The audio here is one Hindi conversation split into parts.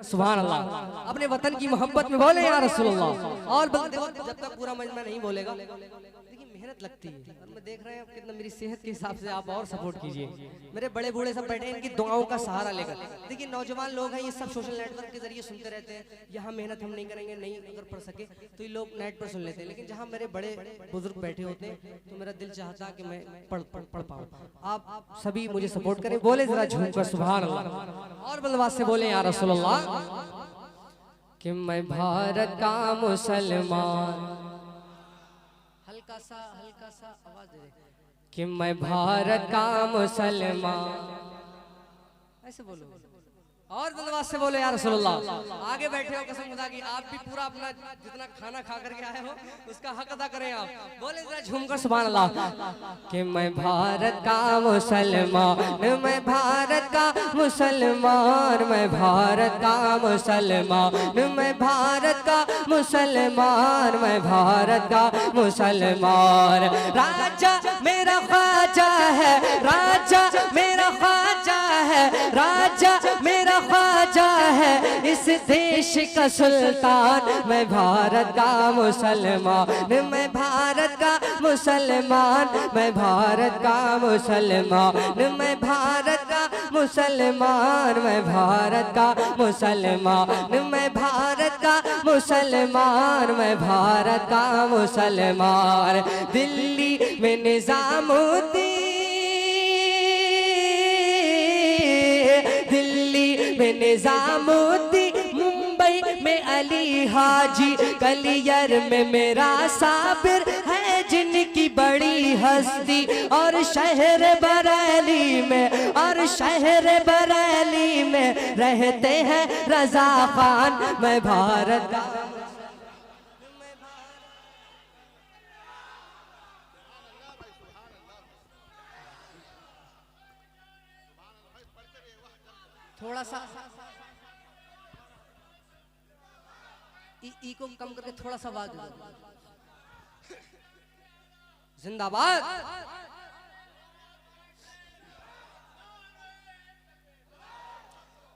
सुभान अल्लाह। अपने वतन की मोहब्बत में बोले या रसूलुल्लाह। और जब तक पूरा मजमा नहीं बोलेगा, देखिए मेहनत लगती है और मैं देख रहे हैं कितना मेरी सेहत के हिसाब से आप और सपोर्ट कीजिए। मेरे बड़े बूढ़े सब बैठे हैं इनकी दुआओं का सहारा लेकर। देखिए नौजवान लोग हैं, ये सब सोशल नेटवर्क के जरिए सुनते रहते हैं, यहाँ मेहनत हम नहीं करेंगे, नहीं अगर पढ़ सके तो ये लोग नेट पर सुन लेते हैं। लेकिन जहाँ मेरे बड़े बुजुर्ग बैठे होते हैं तो मेरा दिल चाहता कि मैं पढ़ पाऊँ। आप सभी मुझे सपोर्ट करें, बोले जरा झूम कर सुभान अल्लाह। और बलवास से बोले या रसूलुल्लाह कि मैं भारत का मुसलमान, हल्का सा आवाज दे कि मैं भारत का मुसलमान, ऐसे बोलो। और बलवास से बोले या रसूलुल्लाह। आगे बैठे हो कसम खुदा की, आप भी पूरा अपना जितना खाना खा करके आए हो उसका हक अदा करें आप। बोले जरा झूमकर सुभान अल्लाह कि मैं भारत का मुसलमान, मैं भारत का मुसलमान, मैं भारत का मुसलमान, मैं भारत का मुसलमान, मैं भारत का मुसलमान। राजा मेरा ख्वाजा है, राजा मेरा ख्वाजा है, राजा मेरा ख्वाजा है, इस देश का सुल्तान। मैं भारत का मुसलमान, मैं भारत का मुसलमान, मैं भारत का मुसलमान, मैं भारत का मुसलमान, मैं भारत का मुसलमान, मैं भारत का मुसलमान, मैं भारत का मुसलमान। दिल्ली में निजामुद्दीन, निजामुद्दीन, मुंबई में अली हाजी, कलियर में मेरा साबिर है जिनकी बड़ी हस्ती, और शहर बरेली में, और शहर बरेली में रहते हैं रजा खान। मैं भारत का थोड़ा सा ई को कम करके थोड़ा सा आवाज जिंदाबाद।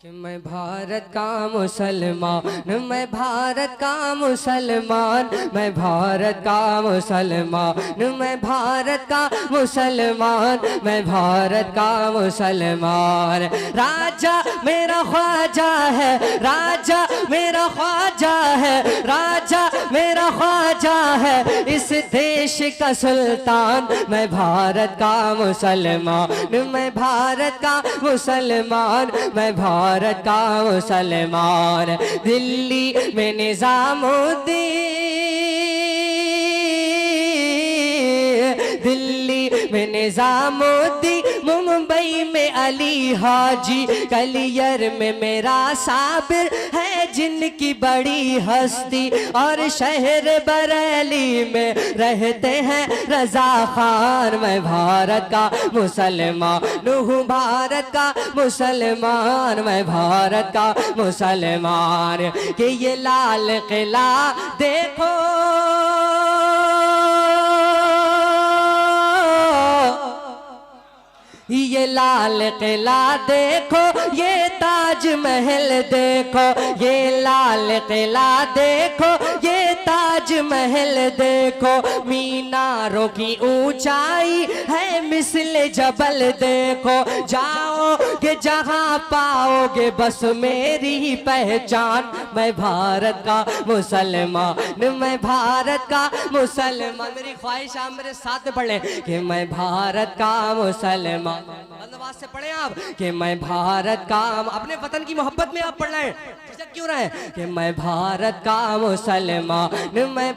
कि मैं भारत का मुसलमान, मैं भारत का मुसलमान, मैं भारत का मुसलमान, मैं भारत का मुसलमान, मैं भारत का मुसलमान। राजा मेरा ख्वाजा है, राजा मेरा ख्वाजा है, राजा मेरा ख्वाजा है, इस देश का सुल्तान। मैं भारत का मुसलमान, मैं भारत का मुसलमान, मैं भारत का मुसलमान। दिल्ली में निजामुद्दीन, दिल्ली में निजामुद्दीन, मुंबई में अली हाजी, कलियर में मेरा साबिर है जिनकी बड़ी हस्ती, और शहर बरेली में रहते हैं रजा खान। मैं भारत का मुसलमान हूँ, भारत का मुसलमान, मैं भारत का मुसलमान। कि ये लाल किला देखो, ये लाल किला देखो, ये ताज महल देखो, ये लाल किला देखो, ये ताज महल देखो, मीनारों की ऊंचाई है मिस्ल जबल देखो। जाओगे जहां पाओगे बस मेरी पहचान। मैं भारत का मुसलमान, मैं भारत का मुसलमान। मेरी ख्वाहिश आप मेरे साथ पढ़े कि मैं भारत का मुसलमान। बंदवास से पढ़े आप कि मैं भारत का, अपने वतन की मोहब्बत में आप पढ़ रहे हैं, झिझक क्यों रहे हैं कि मैं भारत का मुसलमान, मैं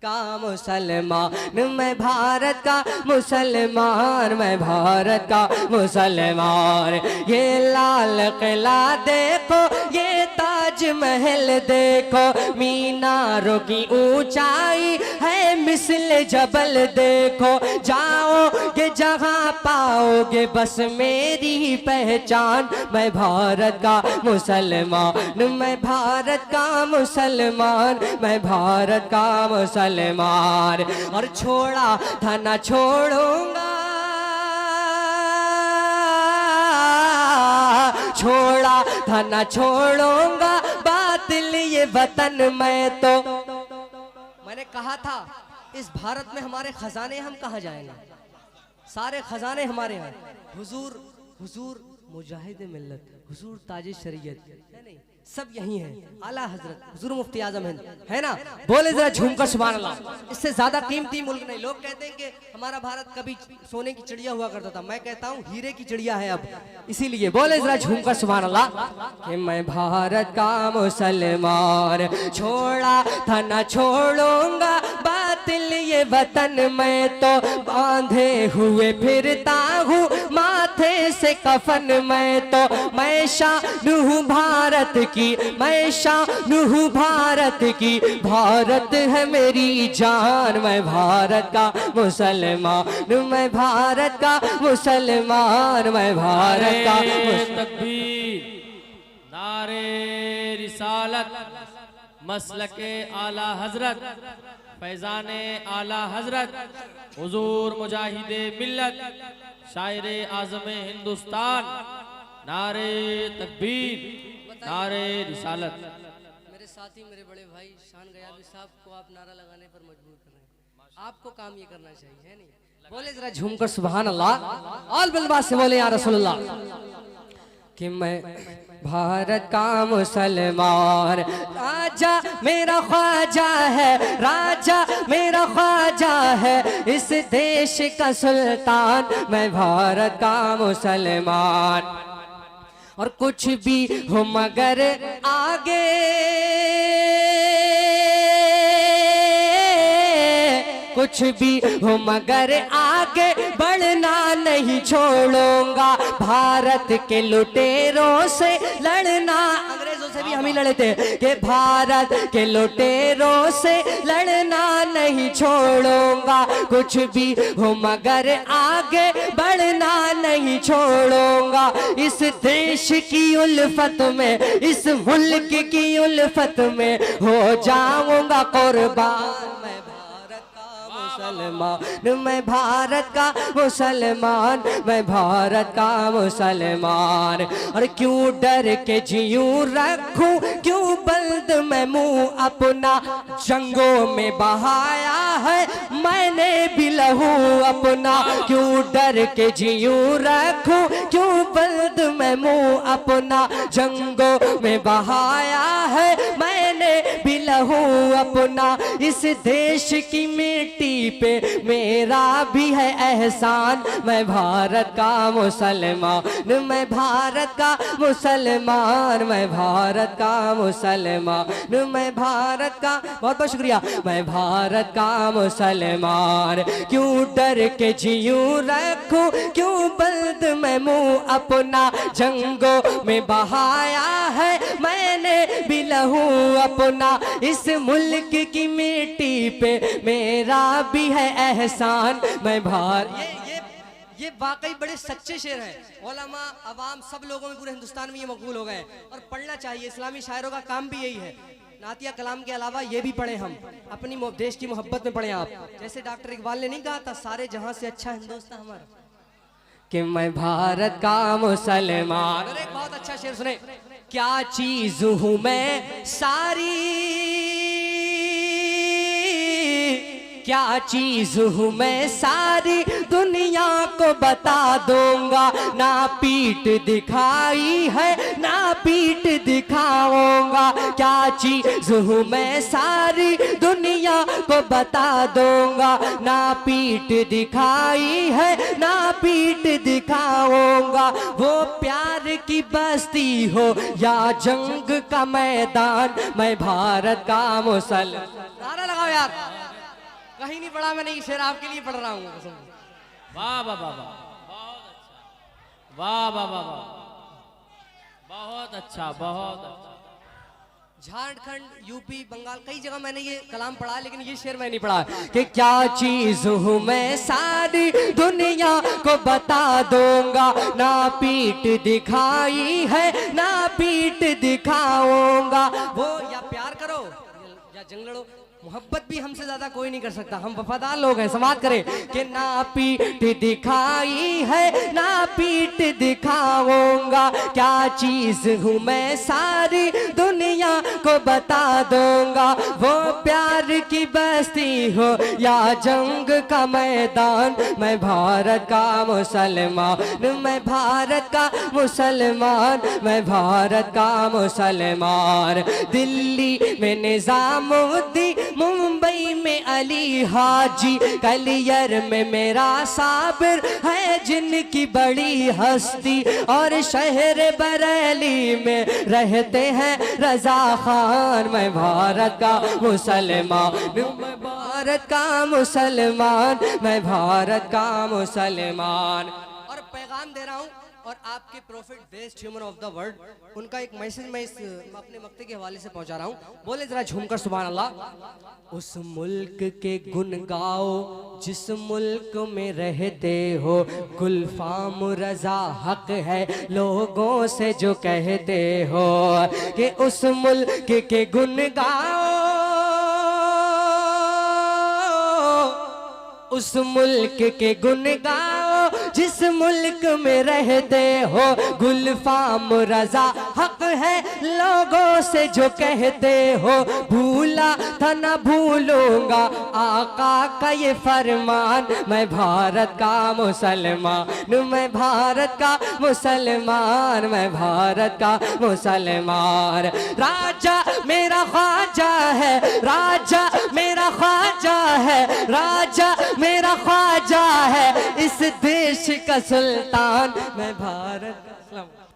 का मुसलमान, मैं भारत का मुसलमान, मैं भारत का मुसलमान। ये लाल किला देखो, ये ताज महल देखो, मीनारों की ऊंचाई है मिस्ल जबल देखो। जाओगे जहां पाओगे बस मेरी पहचान। मैं भारत का मुसलमान, मैं भारत का मुसलमान, मैं भारत का मुसलमान। और छोड़ा था ना छोड़ूंगा, था ना छोड़ूंगा बातिल ये वतन मैं तो। मैंने कहा था इस भारत में हमारे खजाने हम कहाँ जाएंगे, सारे खजाने हमारे हैं। हुजूर हुजूर मुजाहिद मिल्लत, हुजूर ताज शरीयत है नहीं, सब यही है। आला हजरत हुजूर मुफ्ती आजम है ना। बोले जरा झूमकर सुभान अल्लाह। इससे ज्यादा कीमती मुल्क नहीं। लोग कहते हैं कि हमारा भारत कभी सोने की चिड़िया हुआ करता था, मैं कहता हूँ हीरे की चिड़िया है अब। इसीलिए बोले जरा झूमकर सुभान अल्लाह कि मैं भारत का मुसलमान, छोड़ा था ना छोड़ूंगा बातिल ये वतन मैं तो। बांधे हुए फिरता हूँ माथे से कफन मैं तो। मैं शान हूँ भारत की, मैं शान हूँ भारत की, भारत है मेरी जान। मैं भारत का मुसलमान, मैं भारत का मुसलमान, मैं भारत का तकबीर, नारे रिसालत, मसलके आला हजरत, फैजाने आला हजरत, हुजूर मुजाहिदे मिल्लत, शायरे आज़म हिंदुस्तान, नारे तकबीर, नारे रिसालत। मेरे साथी मेरे बड़े भाई शान गयाबी साहब को आप नारा लगाने पर मजबूर कर रहे हैं। आपको काम ये करना चाहिए, है नहीं। बोले जरा झूमकर सुभान अल्लाह। ऑल बिलबा से बोले या रसूलुल्लाह कि मैं भारत का मुसलमान, राजा मेरा ख्वाजा है, राजा मेरा ख्वाजा है, इस देश का सुल्तान। मैं भारत का मुसलमान, और कुछ भी हो मगर आगे, कुछ भी हो मगर आगे बढ़ना नहीं छोड़ूंगा। भारत के लुटेरों से लड़ना, अंग्रेजों से भी हम ही लड़े थे, कि भारत के लुटेरों से लड़ना नहीं छोड़ूंगा। कुछ भी हो मगर आगे बढ़ना नहीं छोड़ूंगा। इस देश की उल्फत में, इस मुल्क की उल्फत में हो जाऊंगा कुर्बान। मैं भारत का मुसलमान, मैं भारत का मुसलमान। और क्यों डर के जीऊं रखूं, क्यों बल्द मैं मुंह अपना, जंगों में बहाया है मैंने भी लहू अपना। क्यों डर के जीऊं रखूं, क्यों बल्द मैं मुंह अपना, जंगों में बहाया है मैंने भी लहू अपना। इस देश की मिट्टी पे मेरा भी है एहसान। मैं भारत का मुसलमान, मैं भारत का मुसलमान, मैं भारत का मुसलमान, मैं भारत का, बहुत बहुत शुक्रिया, मैं भारत का मुसलमान। क्यों डर के जीऊं रखूं, क्यों बल्द मैं मुंह अपना, जंगों में बहाया है मैंने भी लहू अपना। इस मुल्क की मिट्टी पे मेरा भी है एहसान। मैं ये वाकई बड़े सच्चे शेर हैं। उलमा अवाम सब लोगों में पूरे हिंदुस्तान में ये मकबूल हो गए और पढ़ना चाहिए। इस्लामी शायरों का काम भी यही है। नातिया कलाम के अलावा ये भी पढ़े, हम अपनी देश की मोहब्बत में पढ़े। आप जैसे डॉक्टर इकबाल ने नहीं कहा था, सारे जहां से अच्छा हिंदुस्तान हमारा, कि मैं भारत का मुसलमान। और एक बहुत अच्छा शेर सुने, क्या चीज हूं मैं सारी, क्या चीज हूँ मैं सारी दुनिया को बता दूंगा। ना पीठ दिखाई है ना पीठ दिखाऊंगा। क्या चीज हूँ मैं सारी दुनिया को बता दूंगा। ना पीठ दिखाई है ना पीठ दिखाऊंगा। वो प्यार की बस्ती हो या जंग का मैदान, मैं भारत का मुसलमान। नारा लगाओ यार, कहीं नहीं पढ़ा मैंने, ये शेर आपके लिए पढ़ रहा हूँ। वाह वाह वाह वाह, बहुत अच्छा, वाह वाह वाह वाह, बहुत अच्छा, बहुत अच्छा। झारखंड, यूपी, बंगाल, कई जगह मैंने ये कलाम पढ़ा, लेकिन ये शेर मैं नहीं पढ़ा कि क्या चीज हूँ मैं सारी दुनिया को बता दूंगा। ना पीठ दिखाई है ना पीठ दिखाऊंगा। वो या प्यार करो या जंग लड़ो, मोहब्बत भी हमसे ज्यादा कोई नहीं कर सकता, हम वफादार लोग हैं। समाज करें कि ना पीठ दिखाई है ना पीठ दिखाऊंगा, क्या चीज हूँ मैं सारी दुनिया को बता दूंगा। वो प्यार की बस्ती हो या जंग का मैदान, मैं भारत का मुसलमान, मैं भारत का मुसलमान, मैं भारत का मुसलमान। दिल्ली में निजामुद्दीन, मुंबई में अली हाजी, कलियर में मेरा साबिर है जिनकी बड़ी हस्ती, और शहर बरेली में रहते हैं रजा खान। मैं भारत का मुसलमान, मैं भारत का मुसलमान, मैं भारत का मुसलमान। और पैगाम दे रहा हूँ, और आपके profit best human of the world, उनका एक मैसेज मैं इस अपने मक्ते के हवाले से पहुंचा रहा हूँ। बोले जरा झूमकर सुभान अल्लाह। उस मुल्क के गुन गाओ जिस मुल्क में रहते हो, गुलफाम रजा हक है लोगों से जो कहते हो, कि उस मुल्क के गुन गाओ, उस मुल्क के गुन गाओ जिस मुल्क में रहते हो, गुलफाम रजा हक है लोगों से जो कहते हो। भूला था न भूलूंगा आका का ये फरमान, मैं भारत का मुसलमान, मैं भारत का मुसलमान, मैं भारत का मुसलमान। राजा मेरा ख्वाजा है, राजा मेरा ख्वाजा है, राजा मेरा ख्वाजा है, इस देश का सुल्तान, मैं भारत का।